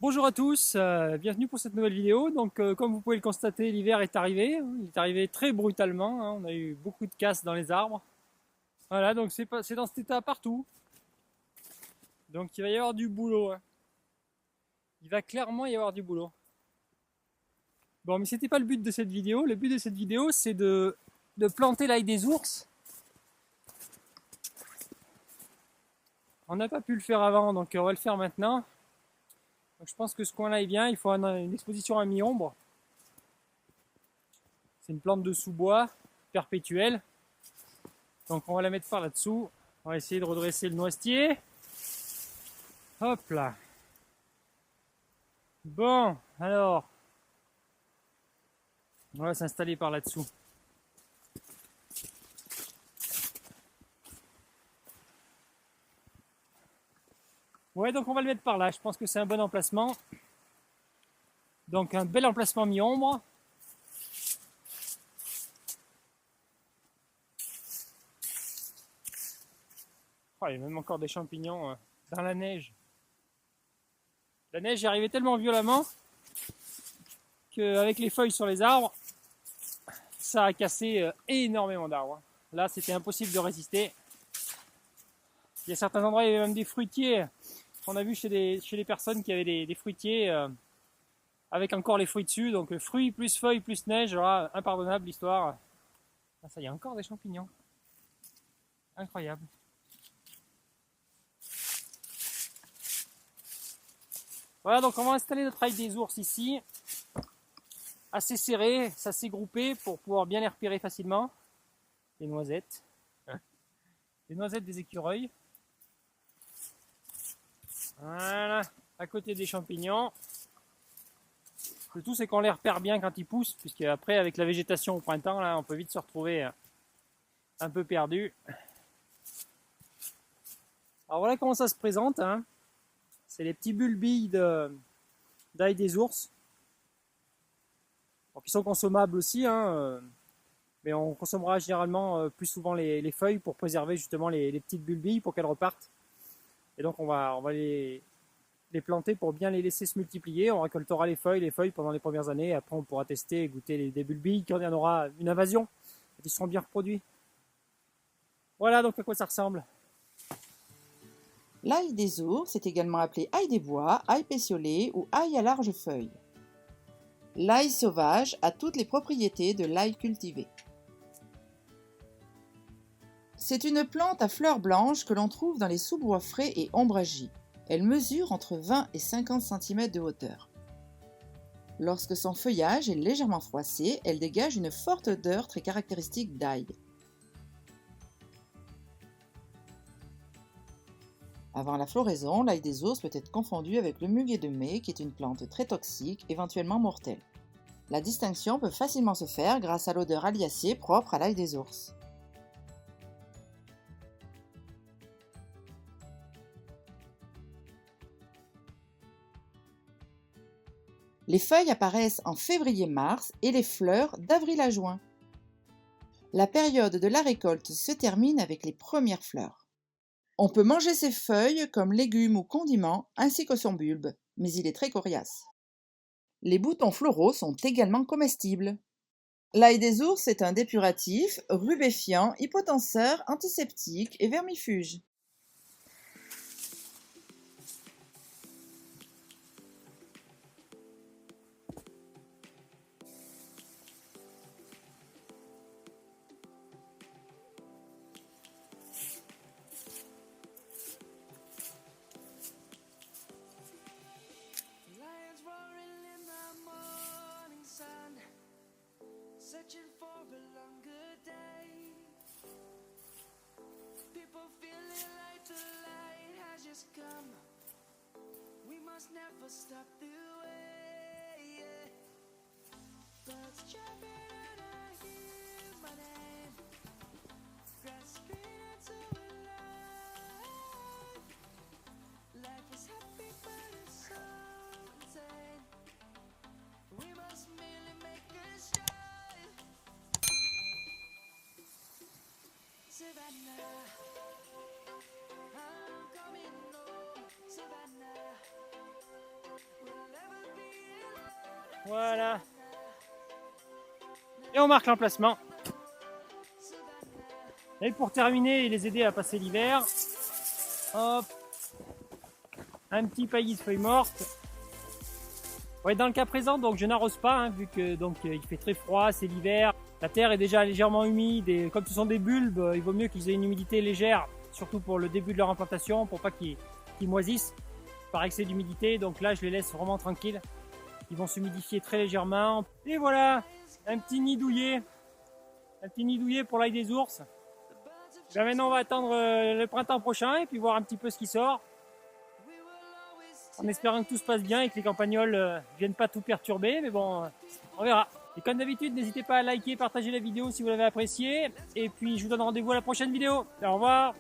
Bonjour à tous, bienvenue pour cette nouvelle vidéo. Donc, comme vous pouvez le constater, l'hiver est arrivé. Il est arrivé très brutalement, hein. On a eu beaucoup de casse dans les arbres. Voilà, donc c'est dans cet état partout. Donc il va y avoir du boulot, hein. Il va clairement y avoir du boulot. Bon, mais c'était pas le but de cette vidéo. Le but de cette vidéo, c'est de planter l'ail des ours. On n'a pas pu le faire avant, donc on va le faire maintenant. Donc, je pense que ce coin-là est bien. Il faut une exposition à mi-ombre. C'est une plante de sous-bois perpétuelle. Donc on va la mettre par là-dessous. On va essayer de redresser le noisetier. Hop là. Bon, alors. On va s'installer par là-dessous. Ouais, donc on va le mettre par là. Je pense que c'est un bon emplacement. Donc un bel emplacement mi-ombre. Oh, il y a même encore des champignons dans la neige. La neige est arrivée tellement violemment qu'avec les feuilles sur les arbres, ça a cassé énormément d'arbres. Là, c'était impossible de résister. Il y a certains endroits, il y avait même des fruitiers. On a vu chez les personnes qui avaient des fruitiers avec encore les fruits dessus. Donc fruits plus feuilles plus neige, alors, impardonnable l'histoire. Ah, ça, il y a encore des champignons. Incroyable. Voilà, donc on va installer notre ail des ours ici. Assez serré, ça s'est groupé pour pouvoir bien les repérer facilement. Les noisettes. Les noisettes des écureuils. Voilà, à côté des champignons. Le tout, c'est qu'on les repère bien quand ils poussent, puisque après, avec la végétation au printemps, là, on peut vite se retrouver un peu perdu. Alors voilà comment ça se présente, hein. C'est les petits bulbilles d'ail des ours. Donc, ils sont consommables aussi, hein, mais on consommera généralement plus souvent les feuilles pour préserver justement les petites bulbilles pour qu'elles repartent. Et donc on va les planter pour bien les laisser se multiplier. On récoltera les feuilles pendant les premières années. Et après, on pourra tester et goûter des bulbilles quand il y en aura une invasion. Ils seront bien reproduits. Voilà donc à quoi ça ressemble. L'ail des ours est également appelé ail des bois, ail pétiolé ou ail à larges feuilles. L'ail sauvage a toutes les propriétés de l'ail cultivé. C'est une plante à fleurs blanches que l'on trouve dans les sous-bois frais et ombragés. Elle mesure entre 20 et 50 cm de hauteur. Lorsque son feuillage est légèrement froissé, elle dégage une forte odeur très caractéristique d'ail. Avant la floraison, l'ail des ours peut être confondu avec le muguet de mai, qui est une plante très toxique, éventuellement mortelle. La distinction peut facilement se faire grâce à l'odeur aliacée propre à l'ail des ours. Les feuilles apparaissent en février-mars et les fleurs d'avril à juin. La période de la récolte se termine avec les premières fleurs. On peut manger ses feuilles comme légumes ou condiments ainsi que son bulbe, mais il est très coriace. Les boutons floraux sont également comestibles. L'ail des ours est un dépuratif, rubéfiant, hypotenseur, antiseptique et vermifuge. Searching for a longer day. People feeling like the light has just come. We must never stop the way. Yeah. Birds chirping and I hear my name, grasping into a life. Life is happy but it's so insane. We must merely make a start. Savannah, I'm coming home. Savannah, Voilà. Et on marque l'emplacement. Et pour terminer et les aider à passer l'hiver, hop, un petit paillis de feuilles mortes. Ouais, dans le cas présent, donc je n'arrose pas, hein, vu que donc il fait très froid, c'est l'hiver. La terre est déjà légèrement humide et comme ce sont des bulbes, il vaut mieux qu'ils aient une humidité légère, surtout pour le début de leur implantation, pour pas qu'ils moisissent par excès d'humidité. Donc là, je les laisse vraiment tranquilles. Ils vont s'humidifier très légèrement. Et voilà, un petit nid douillet. Un petit nid douillet pour l'ail des ours. Là, maintenant, on va attendre le printemps prochain et puis voir un petit peu ce qui sort. En espérant que tout se passe bien et que les campagnols viennent pas tout perturber. Mais bon, on verra. Et comme d'habitude, n'hésitez pas à liker et partager la vidéo si vous l'avez appréciée. Et puis, je vous donne rendez-vous à la prochaine vidéo. Au revoir.